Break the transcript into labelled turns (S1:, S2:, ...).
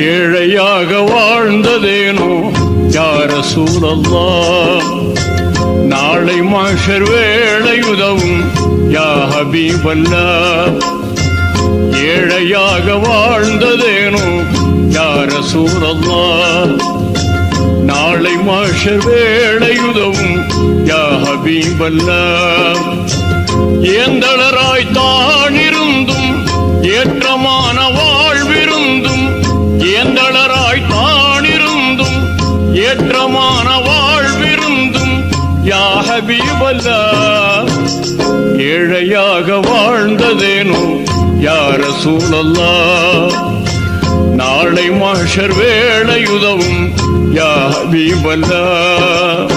S1: ஏழையாக வாழ்ந்ததேனோ யா ரசூலல்லாஹ், நாளை மஹ்ஷர் வேளை உதவும் யா ஹபீபல்லாஹ். ஏழையாக வாழ்ந்ததேனோ யா ரசூலல்லாஹ், நாளை மஹ்ஷர் வேளை உதவும் யா ஹபீபல்லாஹ். ஏந்தளராய் தான் இருந்தும் ஏற்றமான வாழ்விருந்தும், ஏந்தளராய் தான் இருந்தும் ஏற்றமான வாழ்விருந்தும் யா ஹபீபல்லாஹ். ஏழையாக வாழ்ந்ததேனோ யா ரசூலல்லாஹ், நாளை மஹ்ஷர் வேளை உதவும் யா ஹபீபல்லாஹ்.